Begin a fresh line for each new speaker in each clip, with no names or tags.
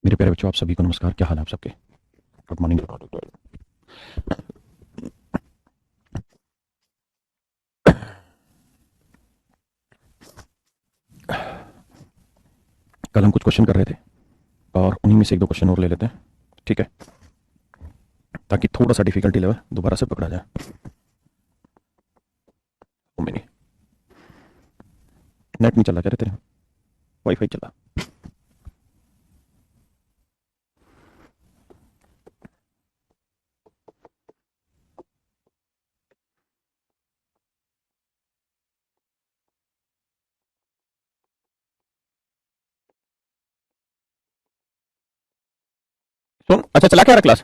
मेरे प्यारे बच्चों, आप सभी को नमस्कार। क्या हाल है आप सबके? Good morning. कल हम कुछ क्वेश्चन कर रहे थे और उन्हीं में से एक दो क्वेश्चन और ले लेते हैं, ठीक है, ताकि थोड़ा सा डिफिकल्टी लेवल दोबारा से पकड़ा जाए। ओ मैंने नेट नहीं चला क्या रे तेरे? वाईफाई चला। सुन, अच्छा चला क्या रहा क्लास?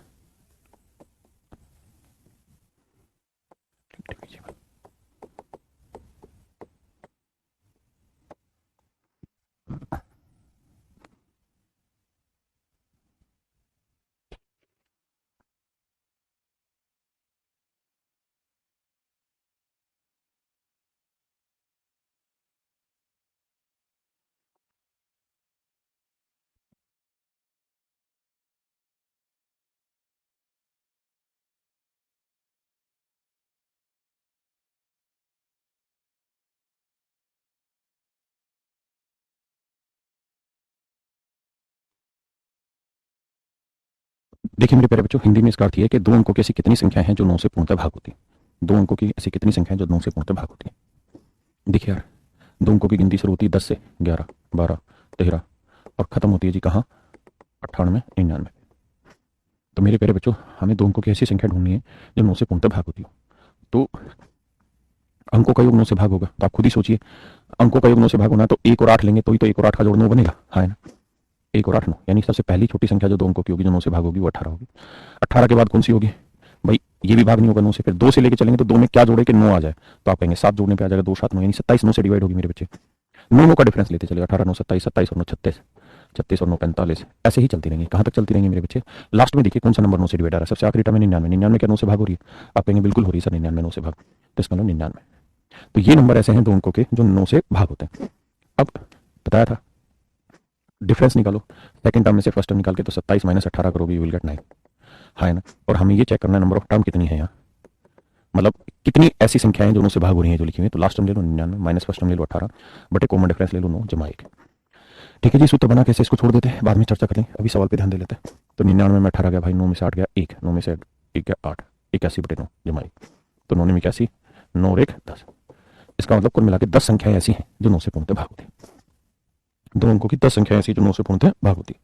देखिए मेरे प्यारे बच्चों, हिंदी में इसका अर्थ ये है कि दो अंकों की ऐसी कितनी संख्याएं हैं जो 9 से पूर्णतः भाग होती है। दो अंकों की ऐसी कितनी संख्याएं जो 9 से पूर्णतः भाग होती है। देखिए यार, दो अंकों की गिनती शुरू होती है 10 से, 11, 12, 13 और खत्म होती है जी कहाँ? 98, 99। तो मेरे प्यारे बच्चों, हमें दो अंकों की ऐसी संख्या ढूंढनी है जो 9 से पूर्णतः भाग होती हो। तो अंकों का योग 9 से भाग होगा, तो आप खुद ही सोचिए, अंकों का योग 9 से भाग होना है तो 1 और 8 लेंगे तो ही तो 1 और 8 का जोड़ 9 बनेगा, हाँ ना? 1 और 8 9, यानी सबसे पहली छोटी संख्या जो दो अंकों की होगी जो 9 से भाग होगी वो 18 होगी। 18 के बाद कौन सी होगी भाई? ये भी भाग नहीं होगा 9 से, फिर 2 से लेके चलेंगे तो 2 में क्या जोड़े कि 9 आ जाए, तो आप कहेंगे 7 जोड़ने पे आ जाएगा 2 7 9, यानी 27 9 से डिवाइड होगी मेरे बच्चे। 9 9 का डिफरेंस लेते चले, 18 9 27, 27 और 9 36, 36 और 9 45, ऐसे ही चलती रहेंगी। कहाँ तक चलती रहेंगी मेरे बच्चे? लास्ट में देखिए कौन सा नंबर 9 से डिवाइड आ रहा है। सबसे आखिरी टर्म है 99। 99 क्या 9 से भाग हो रही है? आप कहेंगे बिल्कुल हो रही है सर, 99 9 से भाग, तो इसका मतलब 99। तो ये नंबर ऐसे हैं दो अंकों के जो 9 से भाग होते हैं। अब बताया था डिफरेंस निकालो, सेकंड टर्म में से फर्स्ट टर्म निकाल के तो 27 माइनस 18 करोगे, यू विल गेट 9, हाँ है ना? और हमें ये चेक करना है नंबर ऑफ टर्म कितनी है यहाँ, मतलब कितनी ऐसी संख्याएं दोनों से भाग हो रही हैं जो लिखी हुई है। तो लास्ट टर्म ले लो 99 माइनस फर्स्ट टर्म ले लो 18 बटे कॉमन डिफरेंस ले लो 9 जमा 1। ठीक है जी, सूत्र बना कैसे इसको छोड़ देते हैं, बाद में चर्चा करेंगे, अभी सवाल पे ध्यान दे लेते हैं। तो 99 में 18 गया भाई, 9 में से 8 गया 1, 9 में से 1 गया 8, 81 बटे 9 जमा 1, तो 9 में 81, 9 और 1 10। इसका मतलब कुल मिला के 10 संख्याएं ऐसी हैं जो 9 से पूर्णतः भाग होती है। दो अंकों की 10 संख्याएं ऐसी जो 9 से पूर्णतः भाग होती है।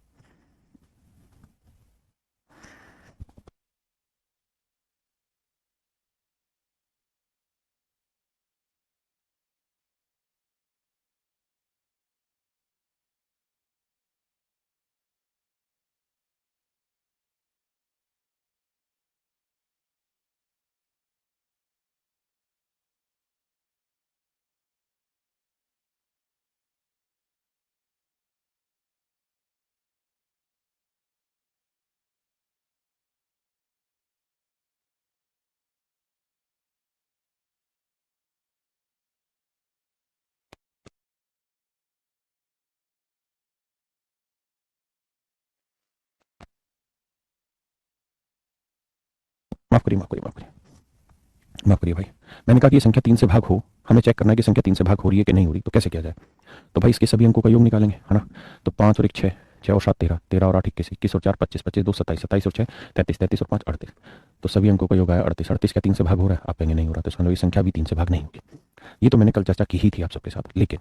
माफ करिए, माफ करिए, माफ करिए, माफ करिए भाई। मैंने कहा कि ये संख्या 3 से भाग हो, हमें चेक करना है कि संख्या 3 से भाग हो रही है कि नहीं हो रही। तो कैसे किया जाए? तो भाई इसके सभी अंकों का योग निकालेंगे, है ना? तो 5 और 1 6, 6 और 7 13, 13 और 8 21, 21 और 4 25, 25 2 27, 27 और 6 33, 33 और 5 38। तो सभी अंकों का योग आया 38। 38 का 3 से भाग हो रहा है? आप कहेंगे नहीं हो रहा, तो इसका मतलब ये संख्या भी 3 से भाग नहीं होगी। ये तो मैंने कल चर्चा की ही थी आप सबके साथ, लेकिन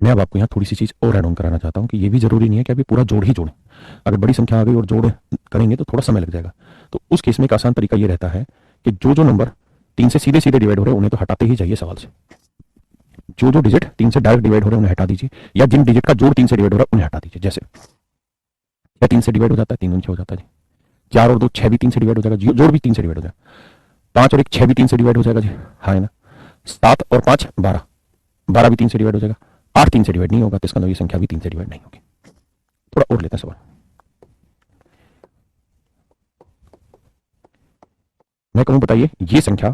मैं अब आपको यहाँ थोड़ी सी चीज और एड ऑन कराना चाहता हूँ कि ये भी जरूरी नहीं है कि अभी पूरा जोड़ ही जोड़ें। अगर बड़ी संख्या आ गई और जोड़ करेंगे तो थोड़ा समय लग जाएगा। तो उस केस में एक आसान तरीका ये रहता है कि जो जो नंबर 3 से सीधे सीधे डिवाइड हो रहे हैं उन्हें तो हटाते ही जाइए सवाल से। जो जो डिजिट 3 से डायरेक्ट डिवाइड हो रहे हैं उन्हें हटा दीजिए, या जिन डिजिट का जोड़ 3 से डिवाइड हो रहा है उन्हें हटा दीजिए। जैसे क्या 3 से डिवाइड हो जाता है? 3 हो जाता है जी। 4 और 2 6 भी 3 से डिवाइड हो जाएगा जी, जोड़ भी 3 से डिवाइड हो जाएगा। 5 और 1 6 भी 3 से डिवाइड हो जाएगा जी, हाँ है ना? 7 और 5 12, 12 भी 3 से डिवाइड हो जाएगा। 8 3 से डिवाइड नहीं होगा, तो इसका मतलब ये संख्या भी 3 से डिवाइड नहीं होगी। थोड़ा और लेते हैं सवाल। मैं कहूँ बताइए ये संख्या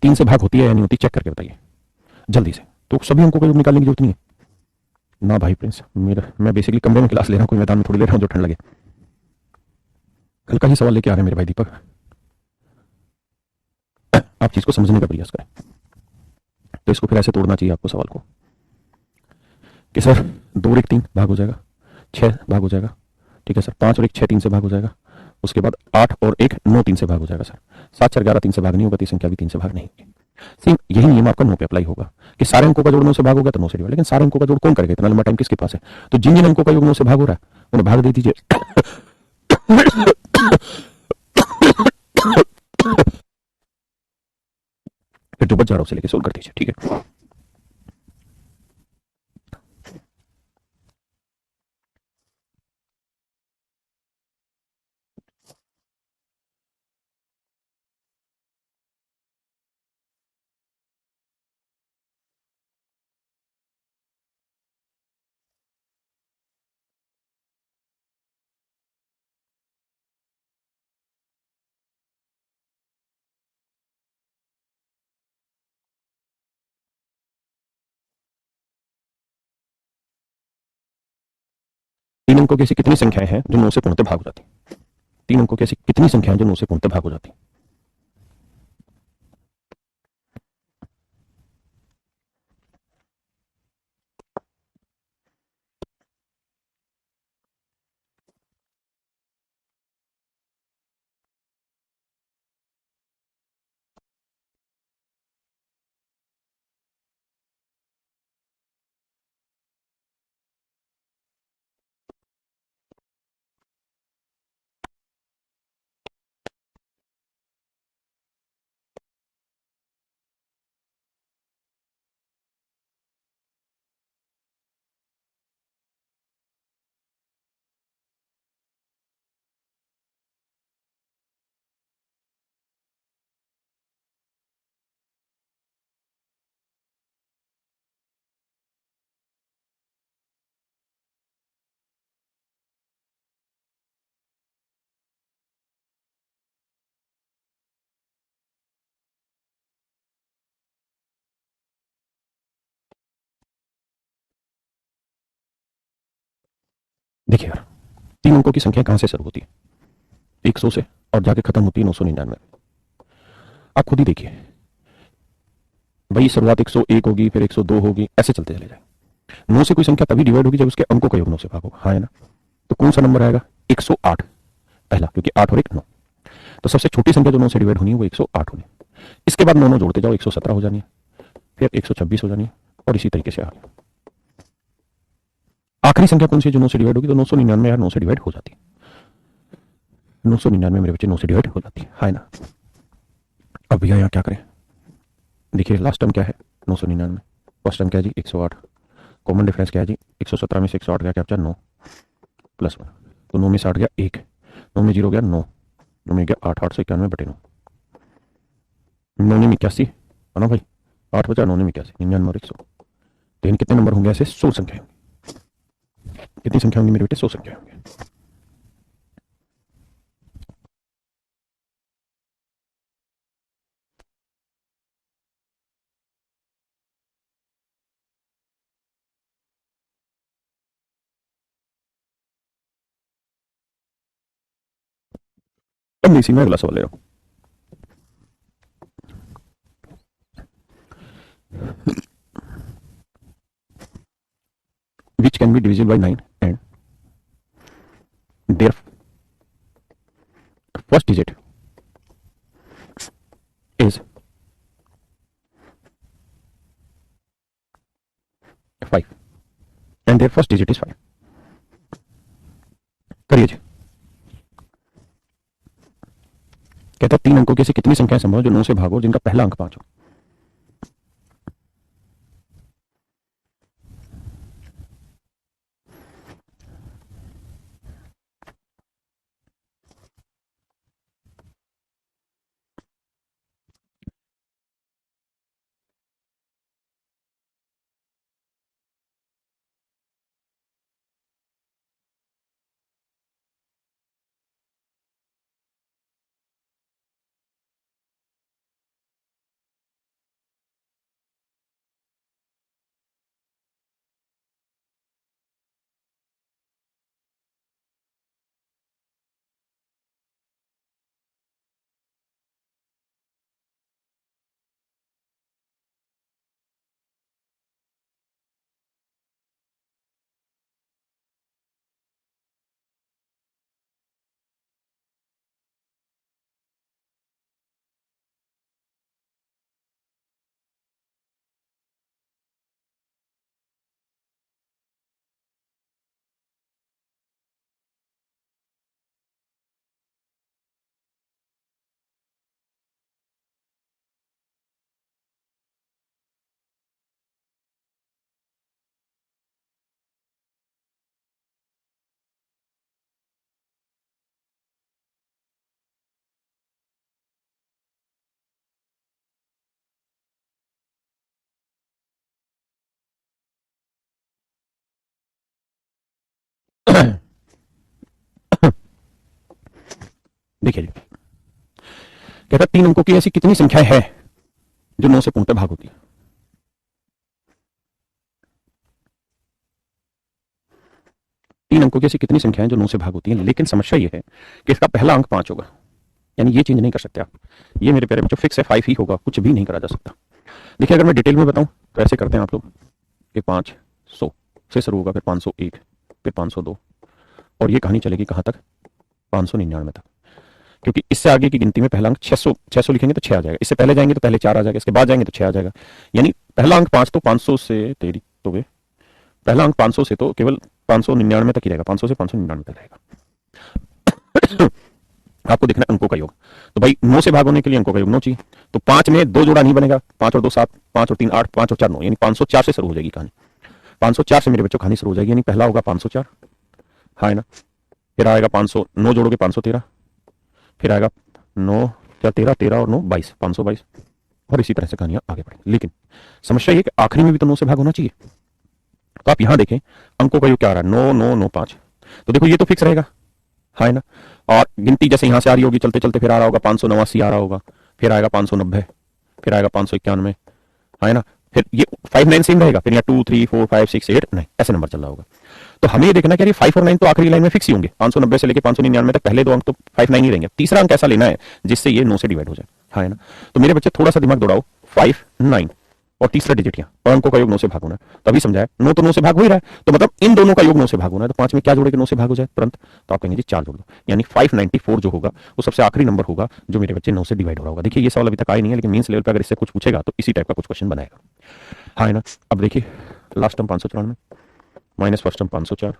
3 से भाग होती है या नहीं होती, चेक करके बताइए जल्दी से। तो सभी अंकों का योग निकालने की जरूरत नहीं है, ना भाई प्रिंस, मेरा मैं बेसिकली कमरे में क्लास ले रहा हूँ, कोई मैदान में थोड़ी ले रहा हूँ जो ठंड लगे। कल का ही सवाल लेके आ रहे हैं मेरे भाई दीपक, आप चीज को समझने का प्रयास करें। तो इसको फिर ऐसे तोड़ना चाहिए आपको सवाल को कि सर 2 और 1 3 भाग हो जाएगा, 6 भाग हो जाएगा, ठीक है सर, 5 और 1 6 3 से भाग हो जाएगा, उसके बाद 8 और 1 9 3 से भाग हो जाएगा सर, 7 4 11 3 से भाग नहीं होगा, तीसरी संख्या भी 3 से भाग नहीं होगी। सेम यही नियम आपका 9 पे अप्लाई होगा कि सारे अंकों का जोड़ 9 से भाग होगा तो 9 से डिवाइड, लेकिन सारे अंकों का जोड़ कौन करेगा, इतना लंबा टाइम किसके पास है? तो जिन जिन अंकों का योग 9 से भाग हो रहा है उन्हें भाग दे दीजिए। फिर जो बच जा रहा है उसे लेके सोल्व कर दीजिए, ठीक है। तीन अंकों की ऐसी कितनी संख्याएं हैं जो 9 से पूर्णतः भाग हो जाती हैं? 3 अंकों की ऐसी कितनी संख्याएं जो 9 से पूर्णतः भाग हो जाती हैं? देखिए यार, 3 अंकों की संख्या कहां से शुरू होती है? 100 से, और जाके खत्म होती है 999। आप खुद ही देखिए, वही शुरुआत 101 होगी, फिर 102 होगी, ऐसे चलते चले जाएंगे। 9 से कोई संख्या तभी डिवाइड होगी जब उसके अंकों का योग 9 से भाग होगा, हाँ है ना? तो कौन सा नंबर आएगा? 108 पहला, क्योंकि 8 और 1 9। तो सबसे छोटी संख्या जो 9 से डिवाइड होनी है वो 108 होनी है। इसके बाद 9 जोड़ते जाओ, 117 हो जानी है, फिर 126 हो जानी है, और इसी तरीके से आगे। आखिरी संख्या कौन सी है जो 9 से डिवाइड होगी? तो 999 यार 9 से डिवाइड हो जाती है। 999 मेरे बच्चे 9 से डिवाइड हो जाती है, हाँ ना? अब भैया यहाँ क्या करें? देखिए लास्ट टर्म क्या है 999, फर्स्ट टर्म क्या है जी 108, कॉमन डिफरेंस क्या है जी 117 में से 108 गया क्या बचा 9 +1, तो 9 में से 8 गया 1, 9 में 0 गया 9, 9 में गया 8, 891/9, 9 में 81 है ना भाई, 8 बचा 9 में 81, 99 और 100। तो इन कितने नंबर होंगे ऐसे? 100 संख्या होंगी। कितनी संख्या होंगी मेरे बेटे? 100 संख्या होंगी। अब मैं इसी में अगला सवाल ले रहा हूँ। Which can be divisible by 9 and their first digit is 5 and their first digit is 5। करिए जी। कहता है 3 अंकों की ऐसी कितनी संख्याएं संभव है जो 9 से भागो जिनका पहला अंक 5 हो? देखिए जी, कहता 3 अंकों की ऐसी कितनी संख्या है जो 9 से पूर्णतः भाग होती है। तीन अंकों की ऐसी कितनी संख्या है जो 9 से भाग होती है, लेकिन समस्या ये है कि इसका पहला अंक 5 होगा, यानी ये चेंज नहीं कर सकते आप। ये मेरे प्यारे बच्चों फिक्स है, 5 ही होगा, कुछ भी नहीं करा जा सकता। देखिए अगर मैं डिटेल में बताऊं तो ऐसे करते हैं आप लोग कि 500 से शुरू होगा, फिर 501, फिर 502, और ये कहानी चलेगी कहां तक, 599 तक। क्योंकि इससे आगे की गिनती में पहला अंक 600 लिखेंगे तो 6 आ जाएगा, इससे पहले जाएंगे तो पहले 4 आ जाएगा, इसके बाद जाएंगे तो 6 आ जाएगा। यानी पहला अंक 5 तो 500 से तेरी तो वे पहला अंक 500 से तो केवल 599 तक ही रहेगा, 500 से 599 तक रहेगा। आपको देखना है अंकों का योग। तो भाई 9 से भाग होने के लिए अंकों का योग 9 चाहिए। तो 5 में 2 जोड़ा नहीं बनेगा, 5 और 2 7, 5 और 3 8, 5 और 4 9, यानी 504 से शुरू हो जाएगी कहानी। 504 से मेरे बच्चों कहानी शुरू हो जाएगी, यानी पहला होगा 504, हाँ है ना। फिर आएगा 500, 9 जोड़ोगे 513, फिर आएगा 9 क्या 13, 13 और 9 22, 522, और इसी तरह से कहानियां आगे बढ़ेंगी। लेकिन समस्या ये कि आखिरी में भी तो 9 से भाग होना चाहिए। तो आप यहां देखें अंकों का योग क्या आ रहा है, 9 9 9 5। तो देखो ये तो फिक्स रहेगा, हाँ है ना। और गिनती जैसे यहां से आ रही होगी चलते चलते फिर आ रहा होगा 589 आ रहा होगा, फिर आएगा 590, फिर आएगा 591, हाँ है ना। फिर ये 5 9 सेम रहेगा, फिर यहाँ 2 3 4 5 6 8 9 ऐसे नंबर चल रहा होगा। तो हमें ये देखना कि 5 और 9 तो आखिरी लाइन में फिक्स ही होंगे, 590 से लेकर 599 तक पहले 2 अंक तो 5 9 ही रहेंगे। तीसरा अंक ऐसा लेना है जिससे ये 9 से डिवाइड हो जाए, हाँ है ना। तो मेरे बच्चे थोड़ा सा दिमाग दौड़ाओ, 5 9 और तीसरा डिजिट यहाँ, और अंकों का योग 9 से भाग होना है। तो अभी समझाया 9 तो 9 से भाग हो ही रहा है, तो मतलब इन दोनों का योग 9 से भाग होना है। तो 5 में क्या जोड़े कि 9 से भाग हो जाए तुरंत, तो आप कहेंगे जी 4 जोड़ दो, यानी 594 जो होगा वो सबसे आखिरी नंबर होगा जो मेरे बच्चे 9 से डिवाइड हो रहा होगा। देखिए ये सवाल अभी तक आया नहीं है, लेकिन मीन्स लेवल पर अगर इससे कुछ पूछेगा तो इसी टाइप का कुछ क्वेश्चन बनाएगा, हाँ है ना। अब देखिए last term 594 minus first term 504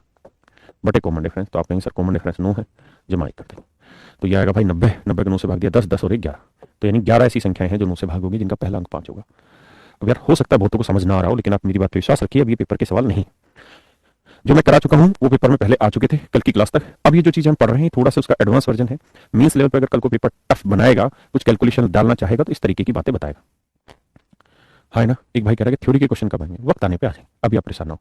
बटे कॉमन डिफरेंस, तो आप कहेंगे सर कॉमन डिफरेंस 9 है, जमा एक करते हैं। तो ये आएगा भाई 90, 90 को 9 से भाग दिया 10, 10 और 1 11, तो यानी 11 ऐसी संख्याएं हैं जो 9 से भाग होगी जिनका पहला अंक 5 होगा। अब यार हो सकता है बहुतों को समझ ना आ रहा हो, लेकिन आप मेरी बात पर विश्वास रखिए, अब ये पेपर के सवाल नहीं, जो मैं करा चुका हूं वो पेपर में पहले आ चुके थे कल की क्लास तक। अब ये जो चीजें हम पढ़ रहे हैं थोड़ा सा उसका एडवांस वर्जन है। मीन्स लेवल पर अगर कल को पेपर टफ बनाएगा, कुछ कैलकुलेशन डालना चाहेगा तो इस तरीके की बातें बताएगा, हाँ ना। एक भाई कह रहा है कि थ्योरी के क्वेश्चन कब आएंगे, वक्त आने पे आ जाएंगे, अभी आप परेशान ना हो।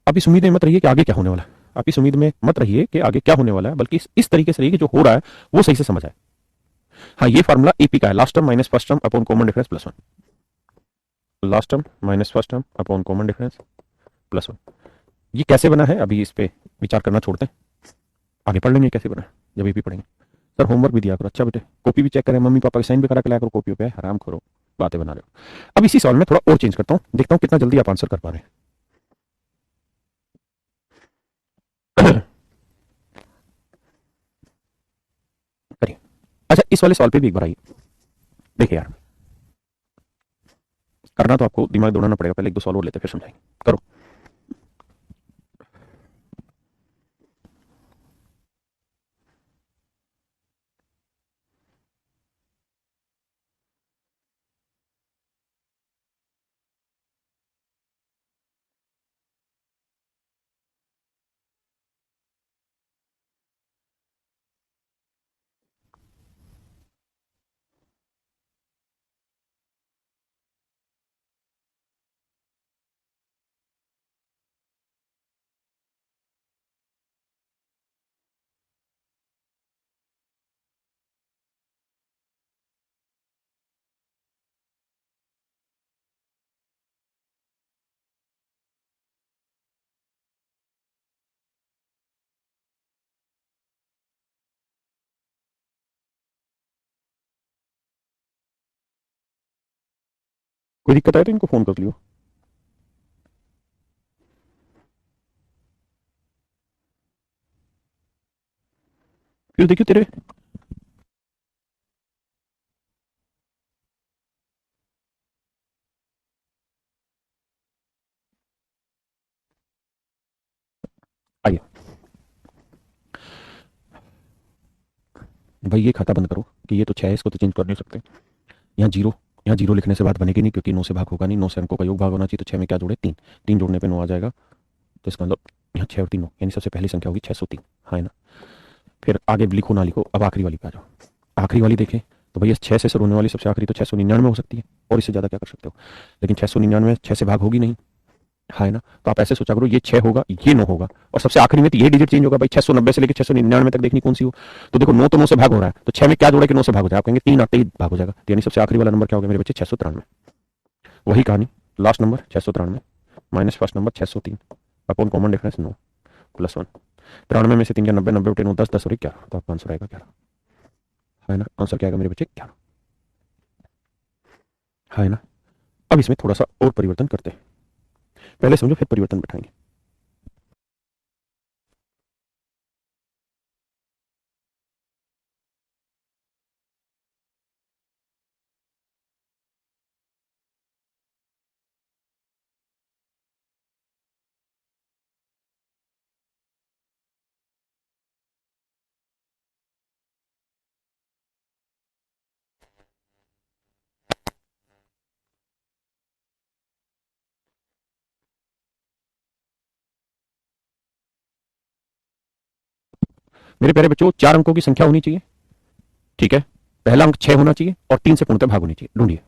अब इस उम्मीद में मत रहिए कि आगे क्या होने वाला है, आप इस उम्मीद में मत रहिए कि आगे क्या होने वाला है, बल्कि इस तरीके से रहिए कि जो हो रहा है वो सही से समझ आए। हाँ ये फॉर्मूला एपी का है, last term minus first term upon common difference plus 1, last term minus first term upon common difference plus 1। ये कैसे बना है अभी इस पे विचार करना छोड़ते हैं, आगे पढ़ लेंगे कैसे बना है जब एपी पढ़ेंगे। सर होमवर्क भी दिया करो, अच्छा बेटे कॉपी भी चेक करें, मम्मी पापा के साइन भी करा के लाया करो कॉपी पे, हराम करो बातें बना रहे हो। अब इसी सवाल में थोड़ा और चेंज करता हूं, देखता हूं कितना जल्दी आप आंसर कर पा रहे हैं। करिए। अच्छा इस वाले सवाल पे भी एक बार आइए, देखिए यार करना तो आपको दिमाग दौड़ाना पड़ेगा, पहले एक दो सवाल और लेते फिर समझाएंगे, करो। कोई दिक्कत आए तो इनको फोन कर लियो। फिर देखियो तेरे आइए भाई, ये खाता बंद करो कि ये तो 6 है, इसको तो चेंज कर नहीं सकते। यहाँ जीरो, यहाँ जीरो लिखने से बात बनेगी नहीं, क्योंकि 9 से भाग होगा नहीं, 9 से अंकों का योग भाग होना चाहिए। तो 6 में क्या जोड़े 3, 3 जोड़ने पे 9 आ जाएगा, तो इसका मतलब यहाँ 6 और 3 9, यानी सबसे पहली संख्या होगी 603, हाँ है ना। फिर आगे लिखो ना लिखो, अब आखिरी वाली पे आ जाओ। आखिरी वाली देखें तो भैया 6 से शुरू होने वाली सबसे आखिरी तो 699 हो सकती है, और इससे ज़्यादा क्या कर सकते हो। लेकिन 699 6 से भाग होगी नहीं, है ना। तो आप ऐसे सोचा करो ये 6 होगा, ये 9 होगा, और सबसे आखिरी में तो ये डिजिट चेंज होगा भाई, 690 से लेकर 699 तक देखनी कौन सी हो। तो देखो 9 तो 9 से भाग हो रहा है, तो 6 में क्या जोड़े कि 9 से भाग हो जाए, आप कहेंगे 3 आते ही भाग हो जाएगा, तो यानी सबसे आखिरी वाला नंबर क्या हो गया मेरे बच्चे, 693। वही कहानी, last number 693 minus first number 603 upon common difference 9 plus 1। 93 में से 3 का 90, 90 बटे 9 10, 10 और 11, तो आपका आंसर आएगा 11, है ना। आंसर क्या आएगा मेरे बच्चे, 11, है ना। अब इसमें थोड़ा सा और परिवर्तन करते हैं, पहले समझो फिर परिवर्तन बैठाएंगे। मेरे प्यारे बच्चों 4 अंकों की संख्या होनी चाहिए, ठीक है। पहला अंक 6 होना चाहिए और 3 से पूर्णतः भाग होनी चाहिए, ढूंढिए।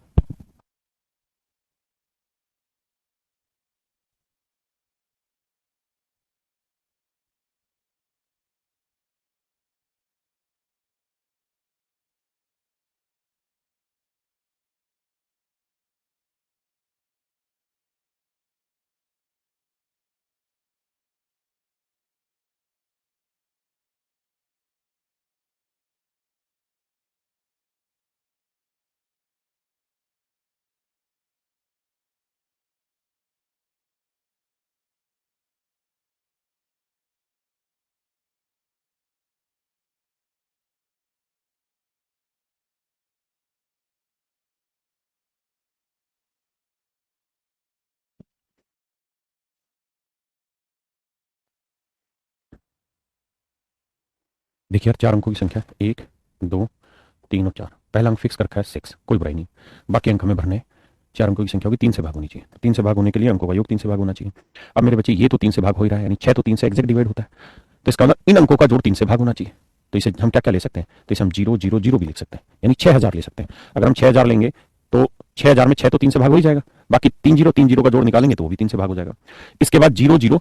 देखिए यार 4 अंकों की संख्या, 1 2 3 और 4, पहला अंक फिक्स कर रखा है 6, कोई बुराई नहीं, बाकी अंक हमें भरने। 4 अंकों की संख्या होगी, 3 से भाग होनी चाहिए, 3 से भाग होने के लिए अंकों का योग 3 से भाग होना चाहिए। अब मेरे बच्चे ये तो 3 से भाग हो ही रहा है, यानी 6 तो 3 से एग्जैक्ट डिवाइड होता है, तो इसका मतलब इन अंकों का जोड़ 3 से भाग होना चाहिए। तो इसे हम क्या क्या ले सकते हैं, तो इसे हम 0 0 0 भी लिख सकते हैं, यानी 6000 ले सकते हैं। अगर हम 6000 लेंगे तो 6000 में 6 तो 3 से भाग हो ही जाएगा, बाकी 3 0 का जोड़ निकालेंगे तो वो भी 3 से भाग हो जाएगा। इसके बाद 0 0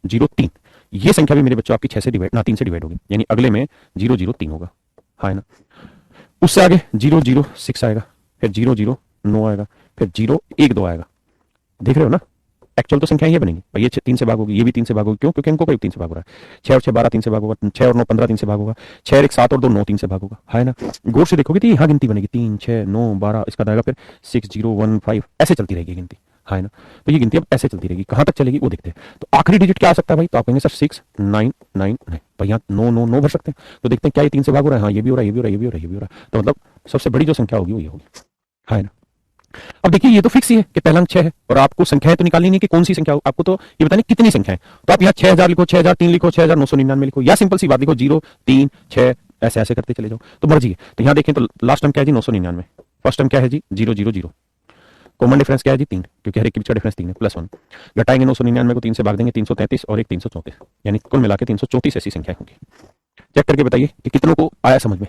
0 3, ये संख्या भी मेरे बच्चों आपकी 6 से डिवाइड ना 3 से डिवाइड होगी, यानी अगले में 0 0 3 होगा, हाँ है ना। उससे आगे 0 0 6 आएगा, फिर 0 0 9 आएगा, फिर 0 1 2 आएगा, देख रहे हो ना। एक्चुअल तो संख्या ये बनेगी भाई, ये 3 से भाग होगी, ये भी 3 से भाग होगी, क्यों, क्योंकि अंकों का योग 3 से भाग हो रहा है। 6 और 6 12 3 से भाग होगा, 6 और 9 15 3 से भाग होगा, 6 और 1 7 और 2 9 3 से भाग होगा, है ना। गौर से देखोगे तो यहाँ गिनती बनेगी 3 6 9 12, इसका आएगा फिर 6 0 1 5, ऐसे चलती रहेगी गिनती, है ना। तो ये गिनती अब ऐसे चलती रहेगी, कहाँ तक चलेगी वो देखते हैं। तो आखिरी डिजिट क्या आ सकता है भाई, तो आप कहेंगे सर 6 9 9 9, भाई यहाँ 9 9 9 भर सकते हैं, तो देखते हैं क्या ये 3 से भाग हो रहा है, हाँ ये भी हो रहा है, ये भी हो रहा है, ये भी हो रहा है, ये भी हो रहा है, तो मतलब सबसे बड़ी जो संख्या होगी वो ये होगी, है ना। अब देखिए ये तो फिक्स ही है कि पहला अंक 6 है, और आपको संख्याएं तो निकालनी नहीं कि कौन सी संख्या हो, आपको तो ये बतानी कितनी संख्याएं। तो आप यहाँ 6000 लिखो, 6003 लिखो, 6999 लिखो, या सिंपल सी बात लिखो 0 3 6, ऐसे ऐसे करते चले जाओ, तो मर्जी है। तो यहाँ देखें तो लास्ट टर्म क्या है जी 999, फर्स्ट टर्म क्या है जी 0 0 0, कॉमन डिफरेंस क्या है जी 3, क्योंकि हर एक के बीच का डिफरेंस 3 है, प्लस 1। घटाएंगे 999 को 3 से भाग देंगे 333 और एक 334, यानी कुल मिला के 334 ऐसी संख्या होंगी। चेक करके बताइए कि कितनों को आया समझ में।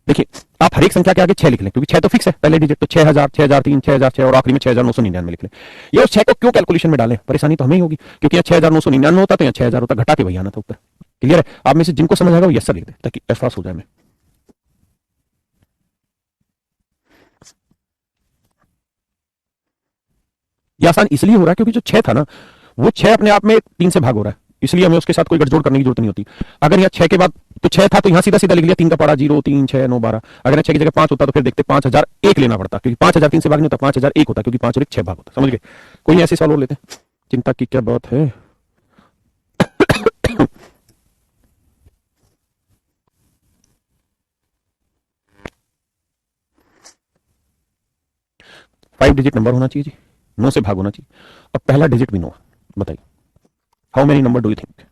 देखिए आप हर एक संख्या के आगे 6 लिख लें, क्योंकि 6 तो फिक्स है पहले डिजिट, तो 6000 6003 6006 और आखिरी में 6999 लिख लें। ये उस 6 को क्यों कैलकुलेशन में डालें, परेशानी तो हमें ही होगी, क्योंकि यहाँ 6999 होता तो यहाँ 6000 होता, घटा के वही आना था ऊपर। क्लियर है, आप में से जिनको समझ आएगा वो यस सर लिख दे, ताकि एहसास हो जाए। मैं ये आसान इसलिए हो रहा है क्योंकि जो 6 था ना, वो 6 अपने आप में 3 से भाग हो रहा है, इसलिए हमें उसके साथ कोई गठजोड़ करने की जरूरत नहीं होती। अगर यहाँ 6 के बाद तो 6 था तो यहाँ सीधा सीधा लिख लिया, 3 का पड़ा 0 3 6 9 12। अगर यहाँ 6 की जगह 5 होता तो फिर देखते 5001 लेना पड़ता, क्योंकि 5000 3 से भाग नहीं होता, 5001 होता, क्योंकि 5 और 1 6 भाग होता, समझ गए। कोई ऐसे सवाल और लेते हैं, चिंता की क्या बात है। 5 डिजिट नंबर होना चाहिए जी, 9 से भाग होना चाहिए, और पहला डिजिट भी 9। बताइए how many number do you think.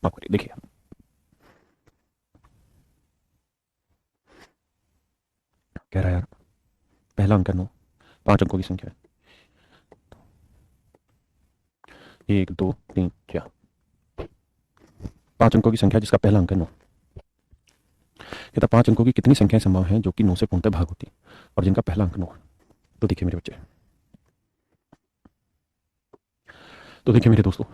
माफ करिए, देखिए कह रहा है यार, पहला अंक है 9, 5 अंकों की संख्या है, 1 2 3 4, 5 अंकों की संख्या जिसका पहला अंक है 9। कहता 5 अंकों की कितनी संख्याएं संभव हैं जो कि 9 से पूर्णतः भाग होती है और जिनका पहला अंक 9 है। तो देखिए मेरे बच्चे, तो देखिए मेरे दोस्तों,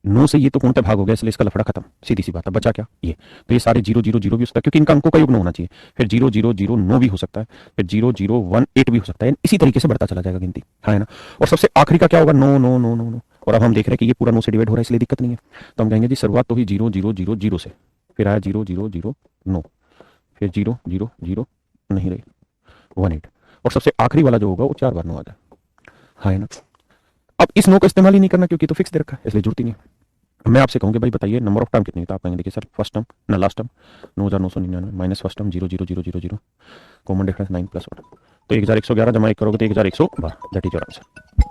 9 से ये तो पूर्णतः भाग हो गया, इसलिए इसका लफड़ा खत्म, सीधी सी बात है। बचा क्या? ये तो ये सारे 0 0 0 भी हो सकता है क्योंकि इनका अंकों का योग 9 होना चाहिए। फिर 0 0 0 9 भी हो सकता है, फिर 0 0 1 8 भी हो सकता है। इसी तरीके से बढ़ता चला जाएगा गिनती, है ना। और सबसे आखिरी का क्या होगा? 9 9 9 9 9। और अब हम देख रहे हैं कि ये पूरा 9 से डिवाइड हो रहा है, इसलिए दिक्कत नहीं है। तो हम कहेंगे जी शुरुआत तो हुई 0 0 0 0 से, फिर आया 0 0 0 9, फिर 0 0 0 नहीं रही 1 8, और सबसे आखिरी वाला जो होगा वो 4 बार 9 आ जाए, है ना। अब इस 9 का इस्तेमाल ही नहीं करना क्योंकि तो फिक्स दे रखा है, इसलिए जरूरत ही नहीं है। मैं आपसे कहूँगी भाई बताइए नंबर ऑफ टर्म कितनी है, तो आप कहेंगे देखिए सर फर्स्ट टर्म ना last term 9,999 minus first term 0 0 0 0 0, common difference 9 + 1, तो 1,111 जमा 1 करोगे तो 1,112, दैट इज योर आंसर।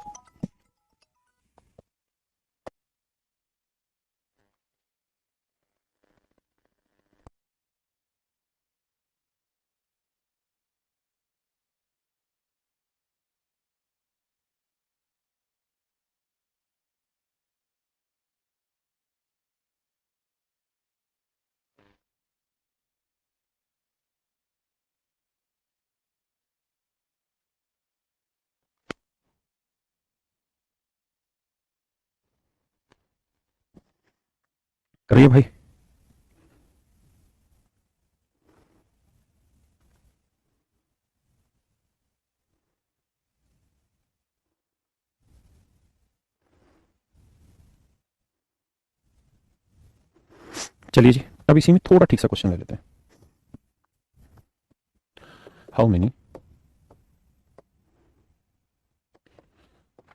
करिए भाई। चलिए जी, अब इसी में थोड़ा ठीक सा क्वेश्चन ले लेते हैं। How many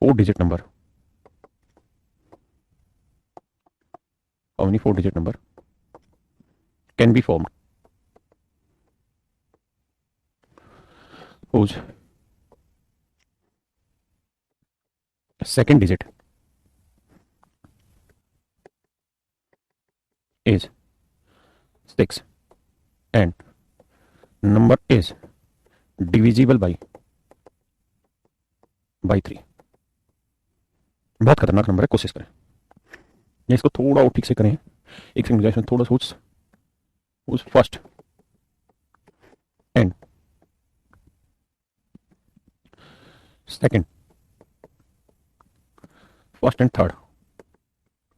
4 digit number, how many 4 digit number can be formed whose second digit is 6 and number is divisible by 3। बहुत खतरनाक नंबर है, कोशिश करें या इसको थोड़ा और ठीक से करें। एक सेकंड में थोड़ा सोच, उस first and second, first and third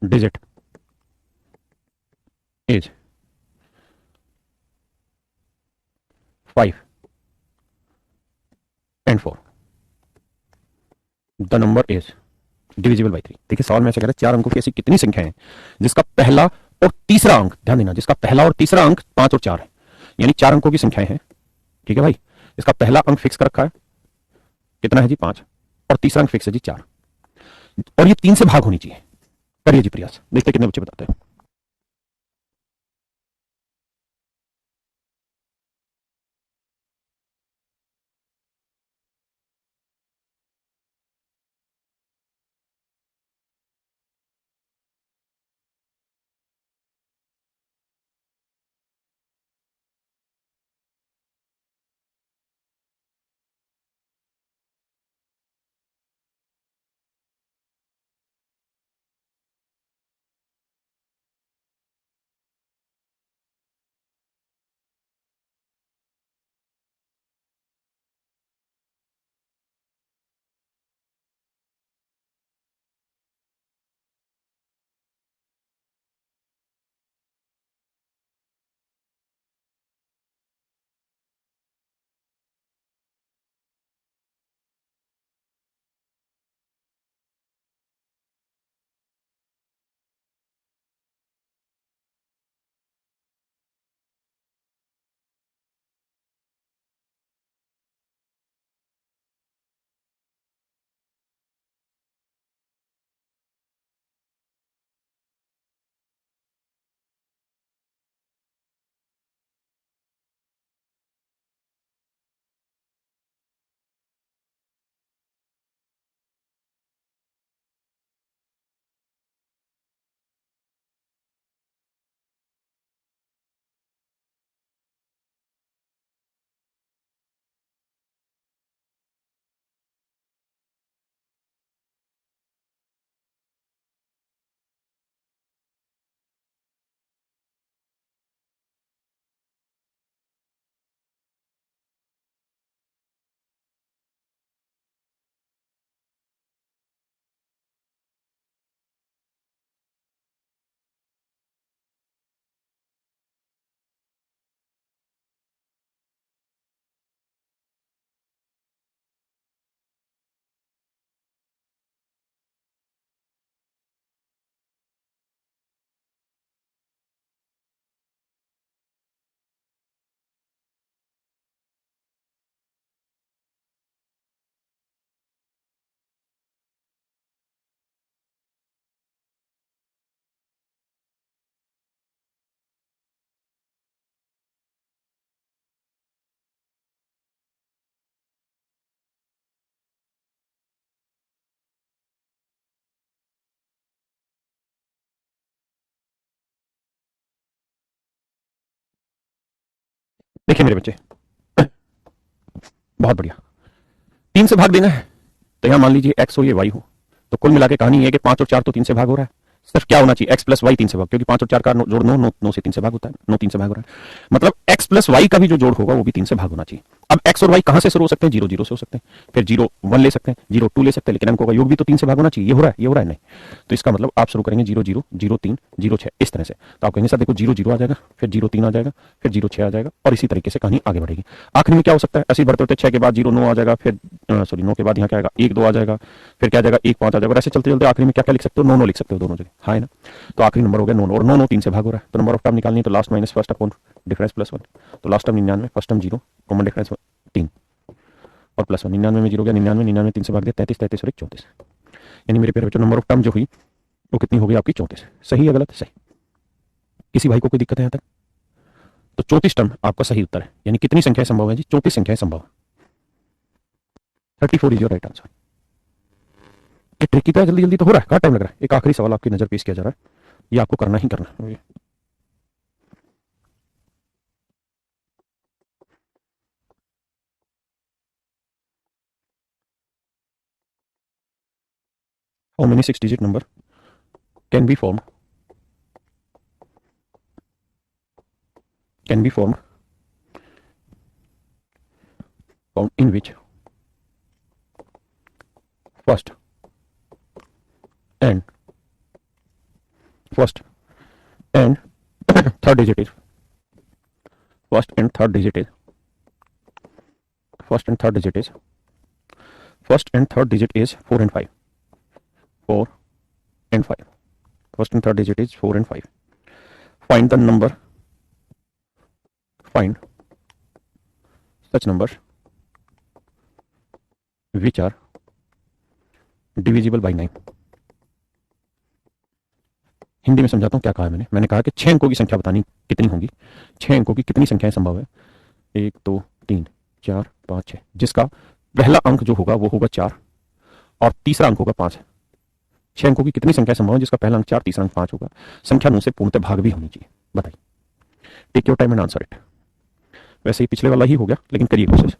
digit is 5 and 4, the number is divisible by 3। देखिए सवाल में ऐसा कह रहा है 4 अंकों की ऐसी कितनी संख्या है जिसका पहला और तीसरा अंक, ध्यान देना, जिसका पहला और तीसरा अंक 5 और 4 है, यानी 4 अंकों की संख्याएं हैं। ठीक है भाई, इसका पहला अंक फिक्स कर रखा है, कितना है जी 5, और तीसरा अंक फिक्स है जी 4, और ये 3 से भाग होनी चाहिए। करिए जी प्रयास, देखते कितने बच्चे बताते हैं। देखिए मेरे बच्चे, बहुत बढ़िया। 3 से भाग देना है तो यहां मान लीजिए x हो ये y हो, तो कुल मिला के कहानी है कि 5 और 4 तो 3 से भाग हो रहा है। सिर्फ क्या होना चाहिए, x प्लस वाई 3 से भाग, क्योंकि 5 और 4 का जोड़ 9, 9 से 3 से भाग होता है, 9 3 से भाग हो रहा है, मतलब x प्लस वाई का भी जो जोड़ होगा वो भी 3 से भाग होना चाहिए। अब x और y कहां से शुरू हो सकते हैं, 0 0 से हो सकते हैं, फिर 0 1 ले सकते हैं, 0 2 ले सकते हैं, लेकिन अंकों का योग भी तो 3 से भाग होना चाहिए। ये हो रहा है, ये हो रहा है, नहीं। तो इसका मतलब आप शुरू करेंगे 0 0 0 3 0 6 इस तरह से। तो आप कहेंगे सर देखो 0 0 आ जाएगा, फिर 0 3 आ जाएगा, फिर 0 6 आ जाएगा, और इसी तरीके से कहानी आगे बढ़ेगी। आखिर में क्या हो सकता है, ऐसे बढ़ते बढ़ते 6 के बाद 0 9 आ जाएगा, फिर सॉरी 9 के बाद यहाँ क्या आएगा 1 2 आ जाएगा, फिर क्या आ जाएगा 1 5 आ जाएगा, और ऐसे चलते चलते आखिरी में क्या क्या लिख सकते हो, 9 9 लिख सकते हो दोनों जगह, हाँ है ना। तो आखिरी नंबर हो गया 9 और 9 9 3 से भाग हो रहा है, तो नंबर ऑफ टर्म निकालनी है, तो last minus first upon difference plus 1, तो last term 99, first term 0, common difference 3 और प्लस 1, 99 में 0 गया, 99 99 3 से भाग दिया, 33 33 और 1 34, यानी मेरे प्यारे बच्चों नंबर ऑफ टर्म जो हुई वो कितनी हो गई आपकी 34। सही है गलत, सही। किसी भाई को कोई दिक्कत है यहाँ तक? तो 34 टर्म आपका सही उत्तर है, यानी कितनी संख्याएं संभव है जी, 34 संख्याएं संभव है। 34 इज योर राइट आंसर। ये ट्रिकी तो है, जल्दी जल्दी तो हो रहा है, कहाँ टाइम लग रहा है। एक आखिरी सवाल आपकी नजर पेश किया जा रहा है, ये आपको करना ही करना है। How many 6 digit number can be form can be formed in which first and first and third digit is first and third digit is first and third digit is first and third digit is 4 and 5, 4 and 5, first and third digit is 4 and 5. Find the number, find such numbers which are divisible by 9. Hindi में समझाता हूँ क्या कहा है मैंने। मैंने कहा कि 6 अंकों की संख्या बतानी कितनी होगी, 6 अंकों की कितनी संख्याएं संभव है, 1 2 3 4 5 6, जिसका पहला अंक जो होगा वो होगा 4 और तीसरा अंक होगा 5 है। 6 अंकों की कितनी संख्या संभव है जिसका पहला अंक 4 तीसरा अंक 5 होगा, संख्या 9 से पूर्णतः भाग भी होनी चाहिए, बताइए। Take your time and answer it. वैसे ही पिछले वाला ही हो गया, लेकिन करिए कोशिश।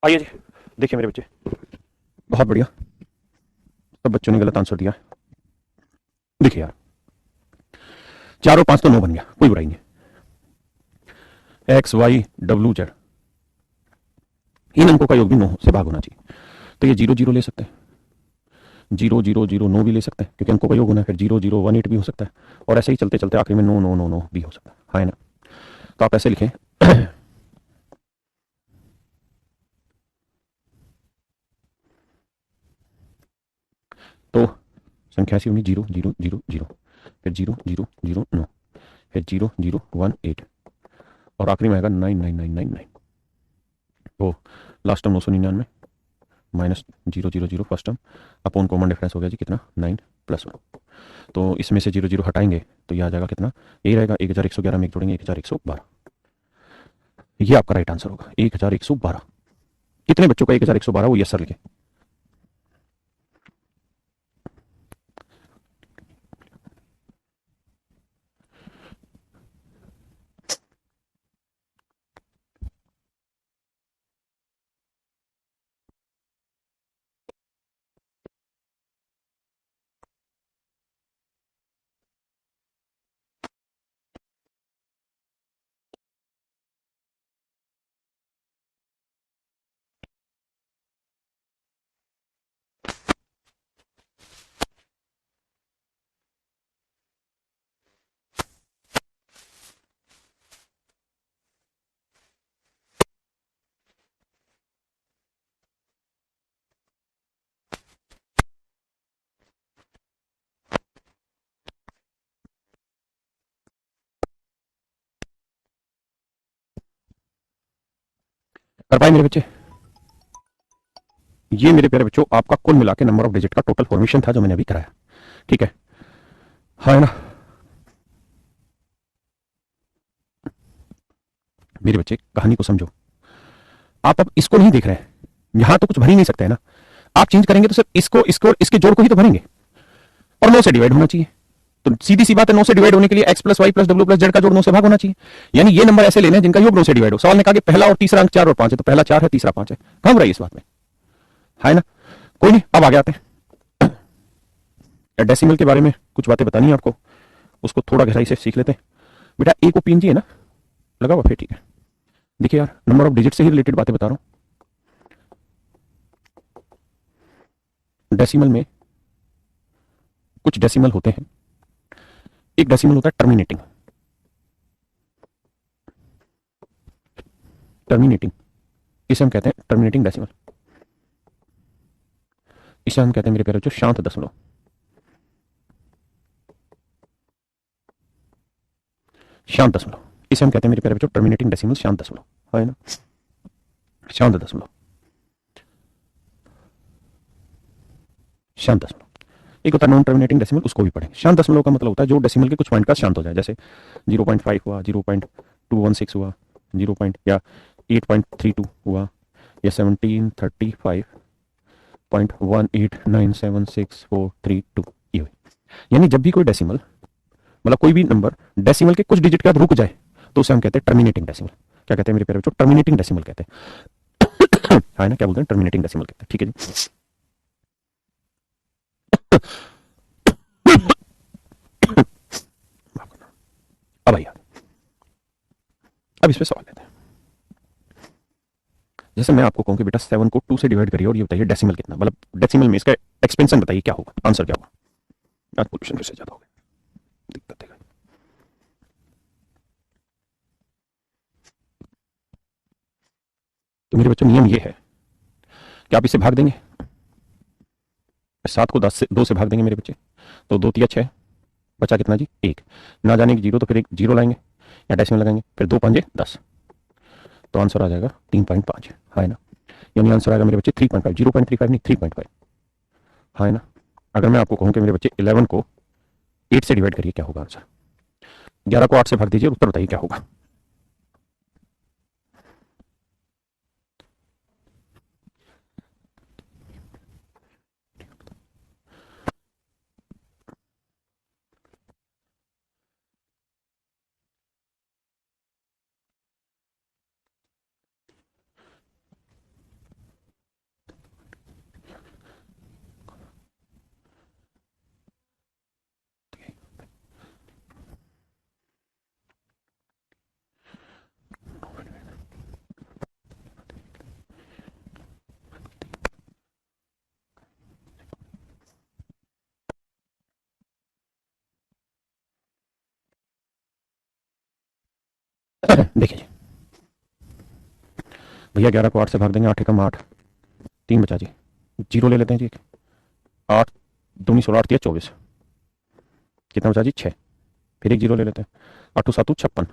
आइए जी, देखिए मेरे बच्चे, बहुत बढ़िया। सब बच्चों ने गलत आंसर दिया। देखिए यार, 4 और 5 तो 9 बन गया, कोई बुराई नहीं है। एक्स वाई डब्ल्यू जेड, इन अंकों का योग भी 9 से भाग होना चाहिए। तो ये 0 0 ले सकते हैं, 0 0 0 9 भी ले सकते हैं क्योंकि अंकों का योग होना है। फिर 0 0 1 8 भी हो सकता है, और ऐसे ही चलते चलते आखिर में 9 9 9 9 भी हो सकता है। हाँ है ना? तो आप ऐसे लिखें तो संख्या ऐसी होगी 0 0 0 0, फिर 0 0 0 9, फिर 0 0 1 8, और आखिरी में आएगा 9 9 9 9 9। तो last term 999 minus 0 0 0 first term upon common difference हो गया जी कितना, 9 प्लस 1। तो इसमें से 0 0 हटाएंगे तो ये आ जाएगा कितना, ये रहेगा 1111 में एक जोड़ेंगे 1112। ये आपका राइट आंसर होगा 1112। कितने बच्चों का 1112 वो यस सर लिखे। कर पाए मेरे बच्चे? ये मेरे प्यारे बच्चों आपका कुल मिला के नंबर ऑफ डिजिट का टोटल फॉर्मेशन था जो मैंने अभी कराया। ठीक है, हाँ है ना? मेरे बच्चे कहानी को समझो। आप अब इसको नहीं देख रहे हैं, यहां तो कुछ भर ही नहीं सकते है ना। आप चेंज करेंगे तो सिर्फ इसको इसको इसके जोड़ को ही तो भरेंगे, और 9 से डिवाइड होना चाहिए। तो सीधी सी बात है, 9 से डिवाइड होने के लिए एक्स प्लस वाई प्लस डब्ल्यू प्लस जेड का जोड़ 9 से भाग होना चाहिए। यानी ये नंबर ऐसे लेने हैं जिनका योग 9 से डिवाइड हो। सवाल ने कहा कि पहला और तीसरा अंक 4 और 5 है, तो पहला 4 है तीसरा 5 है। कहां बुराई इस बात में, है ना? कोई नहीं, अब आगे आते हैं। डेसिमल के बारे में कुछ बातें बतानी है आपको, उसको थोड़ा गहराई से सीख लेते हैं। बेटा ए को पीएनजी है ना, लगा हुआ? फिर ठीक है। देखिए यार, नंबर ऑफ डिजिट से ही रिलेटेड बातें बता रहा हूं। डेसिमल में कुछ डेसिमल होते हैं। एक डेसिमल होता है टर्मिनेटिंग। टर्मिनेटिंग, इसे हम कहते हैं टर्मिनेटिंग डेसिमल। इसे हम कहते हैं मेरे प्यारे बच्चों शांत दशमलव। शांत दशमलव, इसे हम कहते हैं मेरे प्यारे बच्चों टर्मिनेटिंग डेसिमल, शांत दशमलव, है ना? शांत दशमलव, शांत दशमलव। एक होता है नॉन टर्मिनेटिंग डेसिमल, उसको भी पढ़ेंगे। शांत दशमलव का मतलब होता है जो डेसिमल के कुछ पॉइंट का शांत हो जाए, जैसे 0.5 हुआ, 0.216 हुआ, 0. या 8.32 हुआ, या 1735.1897642, ये हुई। यानी जब भी कोई डेसिमल, मतलब कोई भी नंबर डेसिमल के कुछ डिजिट के बाद रुक जाए तो उसे हम कहते हैं टर्मिनेटिंग डेसिमल। क्या कहते हैं मेरे प्यारे बच्चों? टर्मिनेटिंग डेसिमल कहते हैं। है ना? क्या बोलते हैं? टर्मिनेटिंग डेसिमल कहते हैं। ठीक है जी। अब आइए, अब इस पे सवाल लेते हैं। जैसे मैं आपको कहूं कि बेटा 7 को 2 से डिवाइड करिए और ये बताइए डेसिमल कितना, मतलब डेसिमल में इसका एक्सपेंशन बताइए क्या होगा, आंसर क्या होगा। आज पोल्यूशन फिर से ज्यादा हो गया, दिक्कत है। तो मेरे बच्चों नियम ये है कि आप इसे भाग देंगे, 7 को 10 से 2 से भाग देंगे मेरे बच्चे, तो 2 तिया 6, बचा कितना जी? 1। ना जाने की 0 तो फिर एक 0 लाएंगे या डेसिमल लगाएंगे, फिर 2 5 10, तो आंसर आ जाएगा 3.5, है ना? यानी आंसर आएगा मेरे बच्चे 3.5, 0.35 नहीं 3.5, है ना? अगर मैं आपको कहूं कि मेरे बच्चे 11 को 8 से डिवाइड करिए, क्या होगा आंसर? 11 को 8 से भाग दीजिए, उत्तर बताइए क्या होगा। देखिए जी भैया 11 को 8 से भाग देंगे, 8 एकम 8, 3 बचा जी, जीरो ले लेते हैं जी, 8 दूनी 16, 8 24, कितना बचा जी 6, फिर एक जीरो ले लेते हैं, 8 7 56,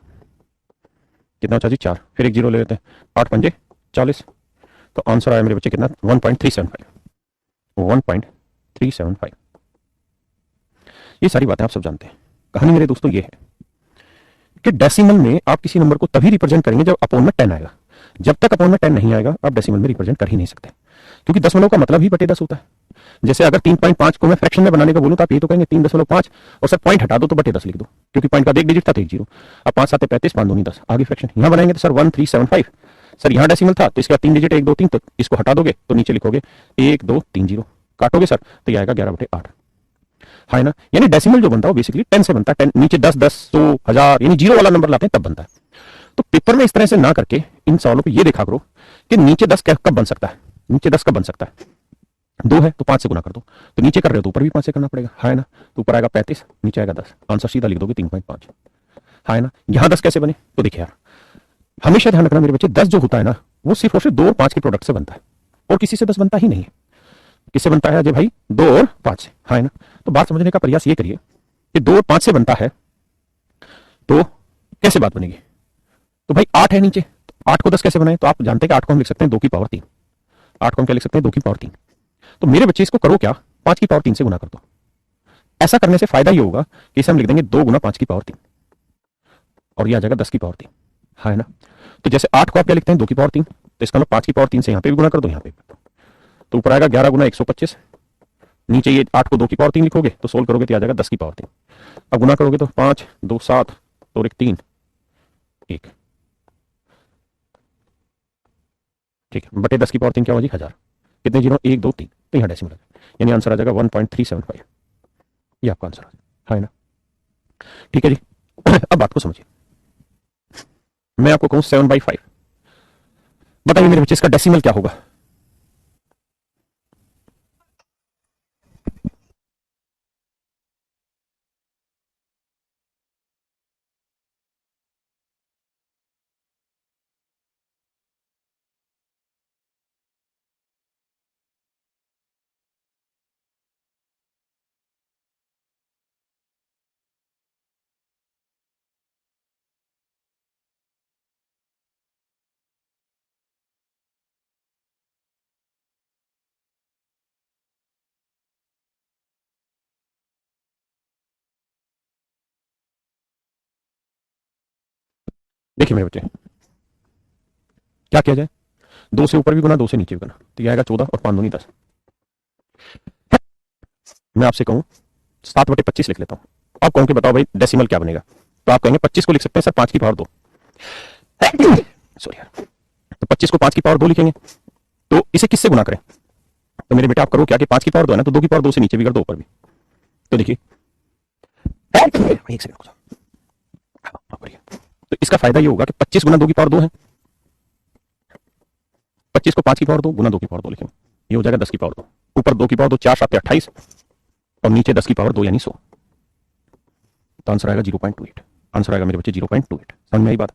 कितना बचा जी 4, फिर एक जीरो ले लेते हैं, 8 पंजे 40। तो आंसर आया मेरे बच्चे कितना 1.375, 1.375। ये सारी बातें आप सब जानते हैं। कहानी मेरे दोस्तों ये है कि डेसिमल में आप किसी नंबर को तभी रिप्रेजेंट करेंगे जब अपोन में 10 आएगा। जब तक अपोन में 10 नहीं आएगा आप डेसिमल में रिप्रेजेंट कर ही नहीं सकते, क्योंकि दशमलव का मतलब ही बटे 10 होता है। जैसे अगर 3.5 को मैं फ्रैक्शन में बनाने का बोलूं तो आप ये तो कहेंगे 3.5 और सर पॉइंट हटा दो तो बटे 10 लिख दो, क्योंकि पॉइंट का एक डिजिट था तो एक जीरो। अब 5 7 35, 5 दूनी 10, आगे फ्रैक्शन यहां बनाएंगे तो सर 1375, सर यहाँ डेसिमल था तो इसका 3 डिजिट 1 2 3, तो इसको हटा दोगे तो नीचे लिखोगे 1 2 3 जीरो, काटोगे सर तो ये आएगा 11/8। है ना, यानी डेसिमल जो बनता है वो बेसिकली 10 से बनता है। 10 नीचे 10 10 100 1000 यानी जीरो वाला नंबर लाते हैं तब बनता है। तो पेपर में इस तरह से ना करके इन सवालों को ये देखा करो कि नीचे 10 कब बन सकता है, नीचे 10 कब बन सकता है, 2 है तो 5 से गुना कर दो, तो नीचे कर रहे हो तो ऊपर भी 5 से करना पड़ेगा, है ना। तो ऊपर आएगा 35, नीचे आएगा 10, आंसर सीधा लिख दोगे 3.5, है ना। यहां 10 कैसे बने, तो देखिए यार हमेशा ध्यान रखना मेरे बच्चे, 10 जो होता है ना वो सिर्फ और सिर्फ 2 और 5 के प्रोडक्ट से बनता है, और किसी से 10 बनता ही नहीं है। किससे बनता है अजय भाई, 2 और 5 से, है ना। तो बात समझने का प्रयास ये करिए कि 2 और 5 से बनता है तो कैसे बात बनेगी। तो भाई 8 है नीचे, तो 8 को 10 कैसे बनाए, तो आप जानते हैं कि 8 को हम लिख सकते हैं 2 की पावर 3, 8 को हम क्या लिख सकते हैं 2 की पावर 3। तो मेरे बच्चे इसको करो क्या, 5 की पावर 3 से गुना कर दो। ऐसा करने से फायदा ये होगा कि इसे हम लिख देंगे 2 गुना 5 की पावर 3, और ये आ जाएगा 10 की पावर 3, है ना। तो जैसे 8 को आप क्या लिखते हैं 2 की पावर 3, तो इसका मतलब 5 की पावर 3 से यहां पे भी गुना कर दो, यहां पे भी। तो ऊपर आएगा 11 गुना 125, नीचे ये 8 को 2 की पावर 3 लिखोगे तो सोल्व करोगे तो आ जाएगा 10 की पावर 3। अब गुना करोगे तो 5 2 7 और 1 3 1, ठीक है, बटे 10 की पावर 3 क्या होगी 1000, कितने जीरो 1 2 3, तो यहाँ डेसिमल यानी आंसर आ जाएगा 1.375, ये आपका आंसर है ना। ठीक है जी। अब बात को समझिए, मैं आपको कहूं 7/5, बताइए मेरे बच्चे इसका डेसिमल क्या होगा। देखिए मेरे बच्चे क्या किया जाए, 2 से ऊपर भी गुना 2 से नीचे भी गुना, तो ये आएगा 14 और 5 दूनी 10। मैं आपसे कहूं 7/25 लिख लेता हूं, आप कहोगे बताओ भाई डेसिमल क्या बनेगा, तो आप कहेंगे 25 को लिख सकते हैं सर 5 की पावर 2, सॉरी यार, तो 25 को 5 की पावर 2 लिखेंगे, तो इसे किससे गुना करें, तो मेरे बेटा आप करो क्या कि 5 की पावर 2 है ना, तो 2 की पावर 2 से नीचे भी कर दो ऊपर भी, तो देखिए एक सेकंड, तो इसका फायदा ये होगा कि 25 गुना 2 की पावर 2 है, 25 को 5 की पावर 2 गुना 2 की पावर 2 लिखेंगे, ये हो जाएगा 10 की पावर 2, ऊपर 2 की पावर 2 4 7 28 और नीचे 10 की पावर 2 यानी 100, तो आंसर आएगा 0.28, आंसर आएगा मेरे बच्चे 0.28। समझ में आई बात,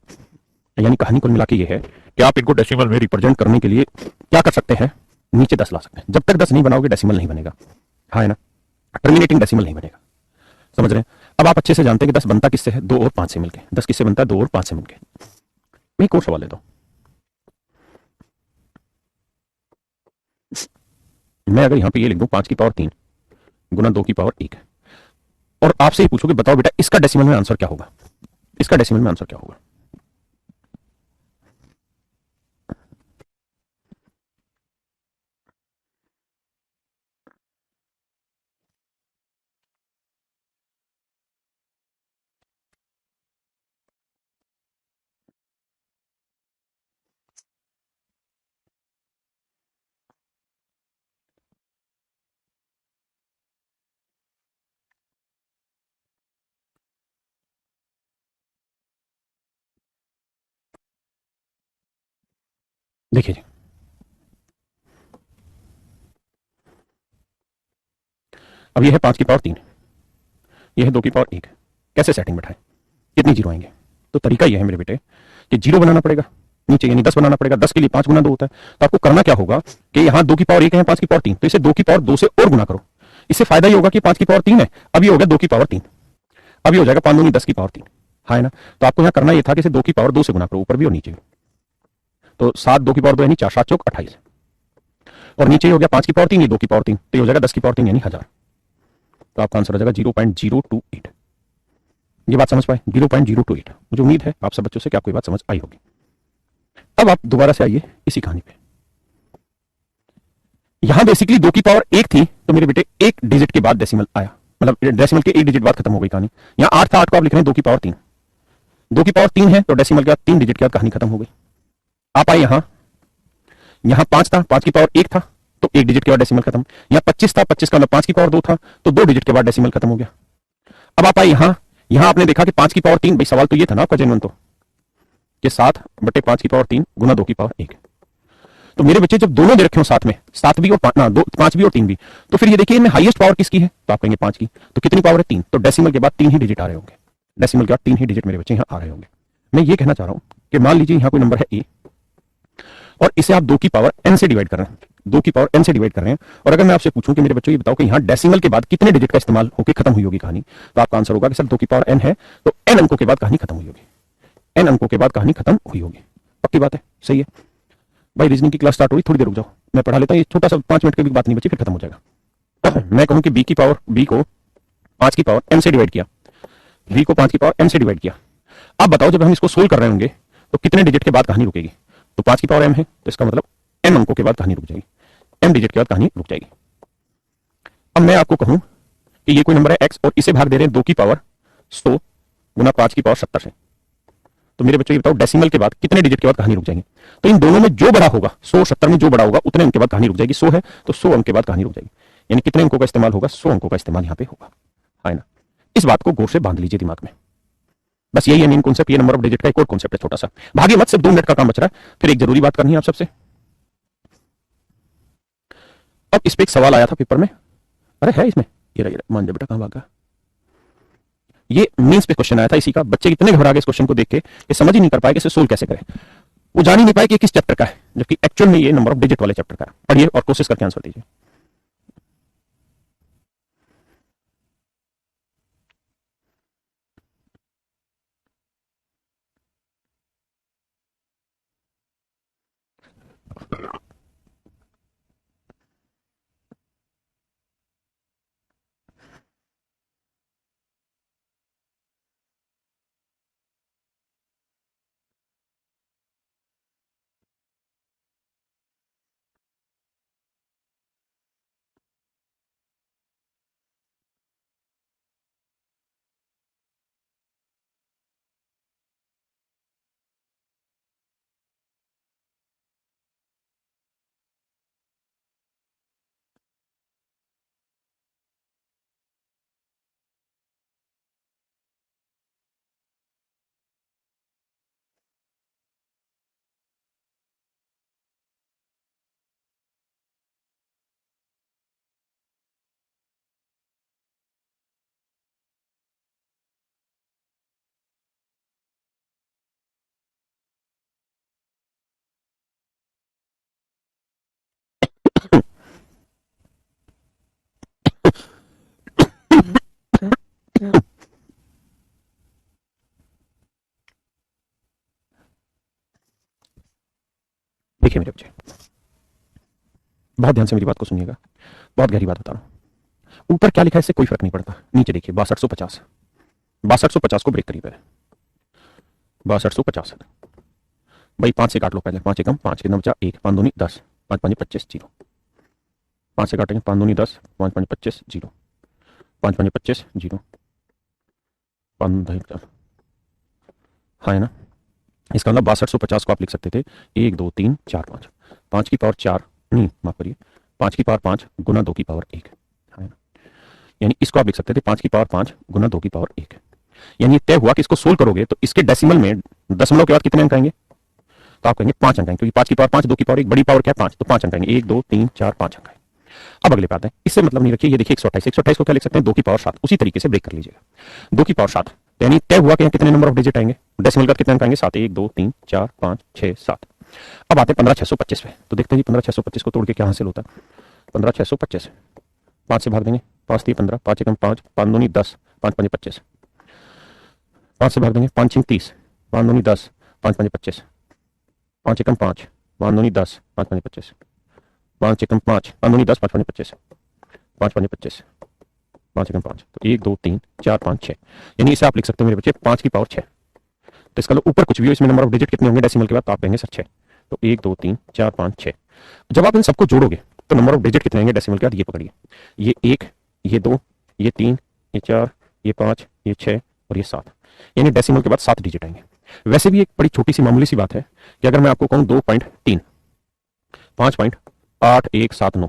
यानी कहानी कुल मिला के ये है कि आप इनको डेसिमल में रिप्रेजेंट करने के लिए क्या कर सकते हैं, नीचे 10 ला सकते हैं, जब तक 10 नहीं बनाओगे डेसिमल नहीं बनेगा, है ना, टर्मिनेटिंग डेसिमल नहीं बनेगा, समझ रहे हैं। अब आप अच्छे से जानते हैं कि 10 बनता किससे है, 2 और 5 से मिलकर, 10 किससे बनता है 2 और 5 से मिलकर। मैं एक और सवाल लेता हूं, मैं अगर यहां पे ये लिख दूं 5 की पावर 3 गुना 2 की पावर 1, और आपसे ही पूछोगे बताओ बेटा इसका डेसिमल में आंसर क्या होगा, इसका डेसिमल में आंसर क्या होगा। देखिए जी, अब ये है 5 की पावर 3, ये है 2 की पावर 1, कैसे सेटिंग बैठाएं, कितनी जीरो आएंगे, तो तरीका यह है मेरे बेटे कि 0 बनाना पड़ेगा नीचे, यानी 10 बनाना पड़ेगा। 10 के लिए 5 गुना 2 होता है। तो आपको करना क्या होगा कि यहाँ 2 की पावर 1 है, 5 की पावर 3, तो इसे 2 की पावर 2 से और गुना करो। इससे फायदा ये होगा कि 5 की पावर 3 है, अब ये हो गया 2 की पावर 3, अब ये हो जाएगा 5 दूनी 10 की पावर 3, है ना। तो आपको यहाँ करना ये था कि इसे 2 की पावर 2 से गुना करो, ऊपर भी और नीचे भी। तो 7 2 की पावर 2 यानी 4 7 चौक 28, और नीचे हो गया 5 की पावर 3, ये 2 की पावर 3, तो ये हो जाएगा 10 की पावर 3 यानी 1000। तो आपका आंसर हो जाएगा 0.028। ये बात समझ पाए, 0.028। मुझे उम्मीद है आप सब बच्चों से कि आपको ये बात समझ आई होगी। अब आप दोबारा से आइए इसी कहानी पे। यहां बेसिकली 2 की पावर 1 थी, तो मेरे बेटे एक डिजिट के बाद डेसिमल आया, मतलब डेसिमल के एक डिजिट बाद खत्म हो गई कहानी। यहां 8 था, 8 को आप लिख रहे हैं 2 की पावर 3, 2 की पावर 3 है तो डेसिमल के बाद 3 डिजिट के बाद कहानी खत्म हो गई। आप आए यहां 5 था, 5 की पावर 1 था तो एक डिजिट के बाद डेसिमल खत्म। यहां 25 था, 25 का मतलब 5 की पावर 2 था तो 2 डिजिट के बाद डेसिमल खत्म हो गया। अब आप आए यहां आपने देखा कि 5 की पावर 3, भाई सवाल तो ये था ना आपका जेन्युइन, तो कि 7 बटे 5 की पावर 3 गुना 2 की पावर 1। तो मेरे बच्चे जब दोनों दे रखे हो साथ में, 7 भी और 5 भी और 3 भी, तो फिर ये देखिए इनमें हाईएस्ट पावर किसकी है, तो आप कहेंगे 5 की। तो कितनी पावर है 3, तो डेसिमल के बाद 3 ही डिजिट आ रहे होंगे, डेसिमल के बाद 3 ही डिजिट मेरे बच्चे यहां आ रहे होंगे। मैं ये कहना चाह रहा हूं कि मान लीजिए यहां कोई नंबर है ए और इसे आप 2 की पावर n से डिवाइड कर रहे हैं, 2 की पावर n से डिवाइड कर रहे हैं, और अगर मैं आपसे पूछूं कि मेरे बच्चों ये बताओ कि यहां डेसिमल के बाद कितने डिजिट का इस्तेमाल होकर खत्म हुई होगी कहानी, तो आपका आंसर होगा कि सर 2 की पावर n है तो n अंकों के बाद कहानी खत्म हुई होगी, n अंकों के बाद कहानी खत्म हुई होगी। पक्की बात है, सही है भाई। रीजनिंग की क्लास स्टार्ट हुई, थोड़ी देर रुक जाओ, मैं पढ़ा लेता हूं, ये छोटा सा 5 मिनट की भी बात नहीं बची, फिर खत्म हो जाएगा। मैं कहूं कि b को 5 की पावर n से डिवाइड किया, v को 5 की पावर n से डिवाइड किया। अब बताओ जब हम इसको सोल्व कर रहे होंगे तो कितने डिजिट के बाद कहानी रुकेगी, तो 5 की पावर m है तो इसका मतलब m अंकों के बाद कहानी रुक जाएगी, m डिजिट के बाद कहानी रुक जाएगी। अब मैं आपको कहूं कि ये कोई नंबर है x और इसे भाग दे रहे हैं 2 की पावर 100 गुना 5 की पावर 70 से, तो मेरे बच्चों ये बताओ डेसिमल के बाद कितने डिजिट के बाद कहानी रुक जाएगी। तो इन दोनों में जो बड़ा होगा, 100 70 में जो बड़ा होगा उतने अंक के बाद कहानी रुक जाएगी। 100 है तो 100 अंक के बाद कहानी रुक जाएगी, यानी कितने अंकों का इस्तेमाल होगा, 100 अंकों का इस्तेमाल यहां पे होगा, है ना। इस बात को गौर से बांध लीजिए दिमाग में, बस यही है मेन कॉन्सेप्ट। ये नंबर ऑफ डिजिट का एक और कॉन्सेप्ट है छोटा सा। भागे मत, सिर्फ 2 मिनट का काम बच रहा है, फिर एक जरूरी बात करनी है आप सबसे। अब इस पे एक सवाल आया था पेपर में, अरे है इसमें, ये रहा मान जा बेटा, कहां भागा। ये मींस पे क्वेश्चन आया था इसी का। बच्चे इतने घबरा गए इस क्वेश्चन को देख के कि समझ ही नहीं कर पाए कि इसे सोल्व कैसे करें। वो जान ही नहीं पाए कि किस चैप्टर का है, जबकि एक्चुअल में ये नंबर ऑफ डिजिट वाले चैप्टर का है। पढ़िए और कोशिश करके आंसर दीजिए। देखिए मेरे बच्चे, बहुत ध्यान से मेरी बात को सुनिएगा, बहुत गहरी बात बता रहा हूं। ऊपर क्या लिखा है इससे कोई फर्क नहीं पड़ता, नीचे देखिए 6250, 6250 को ब्रेक करिए, 6250 भाई 5 से काट लो पहले, 5 एकम 5 कितना बचा 1, 5 दूनी 10, 5 5 25 0, 5 से काटेंगे 5 दूनी 10, 5 5 25 0, 5 5 25 0, 5 हाँ है ना। इसका मतलब 6250 को आप लिख सकते थे 1 2 3 4 5, 5 की पावर 4 नहीं माफ करिए 5 की पावर 5 गुना 2 की पावर 1, है ना। यानी इसको आप लिख सकते थे 5 की पावर 5 गुना 2 की पावर 1। यानी तय हुआ कि इसको सोल्व करोगे तो इसके डेसिमल में दशमलव के बाद कितने अंक आएंगे, तो आप कहेंगे 5 अंक आएंगे, क्योंकि 5 की पावर 5 2 की पावर 1 बड़ी पावर क्या है 5, तो 5 अंक आएंगे 1 2 3 4 5 अंक आएंगे। अब अगले पे आते हैं, इससे मतलब नहीं रखिए, ये देखिए 128 को क्या लिख सकते हैं 2 की पावर 7, उसी तरीके से ब्रेक कर लीजिएगा। 2 की पावर 7 यानी तय हुआ कि यहाँ कितने नंबर ऑफ डिजिट आएंगे, डेसिमल का कितने अंक आएंगे, 7, 1 2 3 4 5 6 7। अब आते 15625 पे, तो देखते हैं जी 15625 को तोड़ के क्या हासिल होता है। 15625 5 से भाग देंगे, 5 3 15, 5 एकम 5, 5 दूनी 10, 5 5 25। 5 से भाग देंगे, 5 6 30, 5 दूनी 10, 5 5 25, 5 एकम 5, 5 दूनी 10, 5 5 25, 5 एकम 5, 5 दूनी 10, 5 5 25, 5 5 25, 5 एकम 5, तो 1 2 3 4 5 6, यानी इसे आप लिख सकते हो मेरे बच्चे 5 की पावर 6। तो इसका ऊपर कुछ भी हो, इसमें नंबर ऑफ डिजिट कितने होंगे डेसिमल के बाद, तो आप कहेंगे सर 6। तो 1 2 3 4 5 6। जब आप इन सबको जोड़ोगे तो नंबर ऑफ डिजिट कितने होंगे डेसिमल के बाद, ये पकड़िए, ये 1, ये 2, ये 3, ये 4, ये 5, ये 6 और ये 7, यानी डेसिमल के बाद 7 डिजिट आएंगे। वैसे भी एक बड़ी छोटी सी मामूली सी बात है कि अगर मैं आपको कहूं 2.3, 5.8179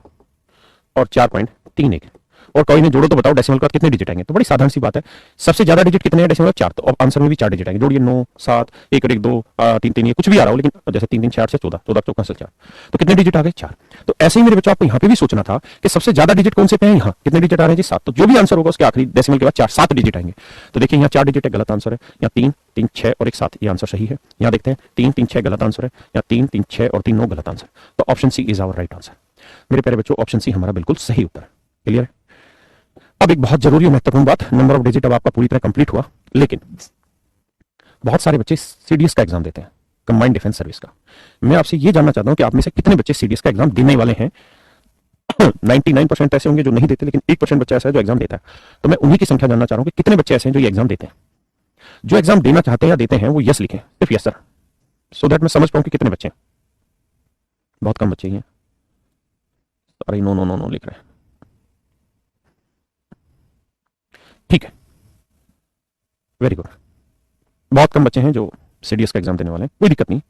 और 4.31 और कोई ने जोड़ो तो बताओ डेसिमल के बाद कितने डिजिट आएंगे। तो बड़ी साधारण सी बात है, सबसे ज्यादा डिजिट कितने हैं डेसिमल 4, तो अब आंसर में भी 4 डिजिट आएंगे। जोड़िए 9 7 1 1 2 3 3, ये कुछ भी आ रहा हो, लेकिन जैसे 3 3 6 8 से 14, 14 चौका 4, तो कितने डिजिट आ गए 4। तो ऐसे ही मेरे बच्चों आपको यहाँ पे भी सोचना था कि सबसे ज्यादा डिजिट कौन से पे हैं, यहाँ कितने डिजिट आ रहे हैं जी 7, तो जो भी आंसर होगा उसके आखिरी डेसिमल के बाद 4 7 डिजिट आएंगे। तो देखिए यहाँ 4 डिजिट है, गलत आंसर है। यहाँ 3 3 6 और 1 7, ये आंसर सही है। यहाँ देखते हैं 3 3 6 गलत आंसर है। यहाँ 3 3 6 और 3 9 गलत आंसर। तो option C is our right answer. मेरे प्यारे बच्चों ऑप्शन सी हमारा बिल्कुल सही उत्तर है। क्लियर है। अब एक बहुत जरूरी और महत्वपूर्ण बात, नंबर ऑफ डिजिट अब आपका पूरी तरह कंप्लीट हुआ, लेकिन बहुत सारे बच्चे सीडीएस का एग्जाम देते हैं, कंबाइंड डिफेंस सर्विस का। मैं आपसे ये जानना चाहता हूं कि आप में से कितने बच्चे सीडीएस का एग्जाम देने वाले हैं। 99% ऐसे होंगे जो नहीं देते, लेकिन 1% बच्चा ऐसा है जो एग्जाम देता है। तो मैं उन्हीं की संख्या जानना चाह रहा हूं कि कितने बच्चे ऐसे हैं जो ये एग्जाम देते हैं। जो एग्जाम देना चाहते हैं या देते हैं वो यस लिखें, सिर्फ यस सर, सो दैट मैं समझ पाऊं कि कितने बच्चे हैं। बहुत कम बच्चे ही हैं, अरे नो नो नो नो लिख रहे हैं। ठीक है, वेरी गुड। बहुत कम बच्चे हैं जो सीडीएस का एग्जाम देने वाले हैं, कोई दिक्कत नहीं।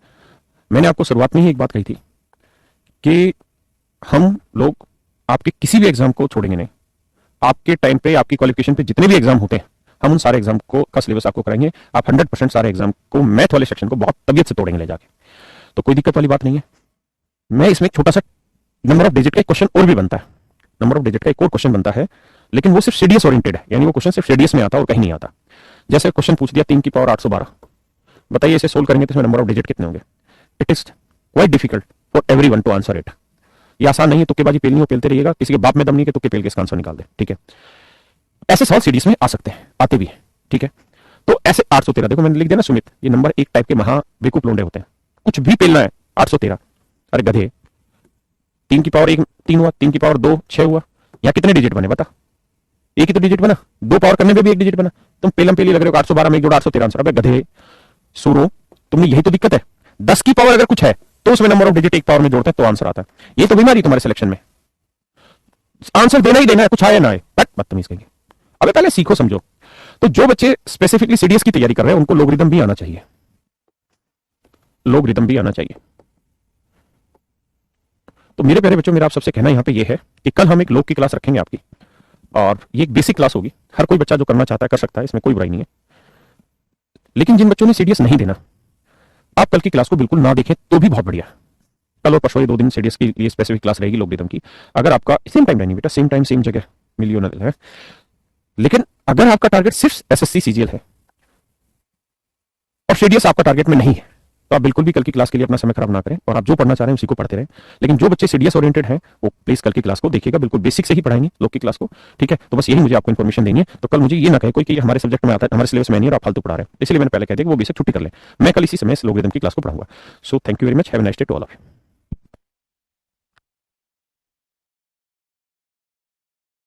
मैंने आपको शुरुआत में ही एक बात कही थी कि हम लोग आपके किसी भी एग्जाम को छोड़ेंगे नहीं। आपके टाइम पे, आपकी क्वालिफिकेशन पे जितने भी एग्जाम होते हैं, हम उन सारे एग्जाम को का सिलेबस आपको कराएंगे। आप 100% सारे एग्जाम को, मैथ वाले सेक्शन को बहुत तबियत से तोड़ेंगे ले जाके, तो कोई दिक्कत वाली बात नहीं है। मैं इसमें छोटा सा नंबर ऑफ डिजिट का एक क्वेश्चन और भी बनता है, नंबर ऑफ डिजिट का एक और क्वेश्चन बनता है, लेकिन वो सिर्फ सीडीएस ओरिएंटेड है, यानी वो क्वेश्चन सिर्फ सीडीएस में आता है और कहीं नहीं आता। जैसे क्वेश्चन पूछ दिया 3 की पावर 812, बताइए इसे सोल्व करेंगे तो इसमें नंबर ऑफ डिजिट कितने होंगे। It is quite difficult for everyone to answer it. ये आसान नहीं है, तुक्केबाजी पेलनी हो पेलते रहिएगा, किसी के बाप में दम नहीं है कि तुक्के पेल के इसका आंसर निकाल दे। ठीक है, ऐसे सवाल सीडीएस में आ सकते हैं, आते भी है। ठीक है, तो ऐसे 813, देखो मैंने लिख दिया ना सुमित, ये नंबर एक टाइप के महा बेवकूफ लोंडे होते हैं, कुछ भी पेलना है 813। अरे गधे, 3 की पावर 1 3 हुआ, 3 की पावर 2 6 हुआ, यहाँ कितने डिजिट बने बता। एक ही तो डिजिट बना, 2 पावर करने में भी एक डिजिट बना, तुम पेलम पेली लग रहे हो। 812 में 1 जोड़ा 813 आंसर। अबे गधे सुरो, तुमने यही तो दिक्कत है। 10 की पावर अगर कुछ है तो उसमें नंबर ऑफ डिजिट एक पावर में जोड़ते हैं तो आंसर आता है। ये तो बीमारी तुम्हारे सिलेक्शन में, आंसर देना ही देना है, कुछ आए ना आए, बदतमीज कहेंगे। अबे पहले सीखो समझो। तो जो बच्चे स्पेसिफिकली सीडीएस की तैयारी कर रहे हैं उनको लोगरिथम भी आना चाहिए, लोगरिथम भी आना चाहिए। तो मेरे प्यारे बच्चों, मेरा आप सबसे कहना यहां पे ये है कि कल हम एक लोग की क्लास रखेंगे आपकी, और ये एक बेसिक क्लास होगी। हर कोई बच्चा जो करना चाहता है कर सकता है, इसमें कोई बुराई नहीं है। लेकिन जिन बच्चों ने सीडीएस नहीं देना, आप कल की क्लास को बिल्कुल ना देखें तो भी बहुत बढ़िया। कल और परसों ये 2 दिन सीडीएस के लिए स्पेसिफिक क्लास रहेगी लोगरिथम की। अगर आपका सेम टाइम नहीं बेटा, सेम टाइम सेम जगह मिलियन है, लेकिन अगर आपका टारगेट सिर्फ एसएससी सीजीएल है और सीडीएस आपका टारगेट में नहीं है, तो आप बिल्कुल भी कल की क्लास के लिए अपना समय खराब ना करें और आप जो पढ़ना चाह रहे हैं उसी को पढ़ते रहें। लेकिन जो बच्चे सीडीएस ओरिएंटेड हैं वो प्लीज कल की क्लास को देखिएगा, बिल्कुल बेसिक से ही पढ़ाएंगे लोग की क्लास को। ठीक है, तो बस यही मुझे आपको इन्फॉर्मेशन देनी है। तो कल मुझे ये ना कहे कोई कि हमारे सब्जेक्ट में आता है, हमारे सिलेबस में नहीं और आप फालतू पढ़ा रहे हैं। इसलिए मैंने पहले कह दिया कि वो बेसिक छुट्टी कर ले, मैं कल इसी समय लोगरिथम की क्लास को पढ़ाऊंगा। So thank you very much, have a nice day to all of you.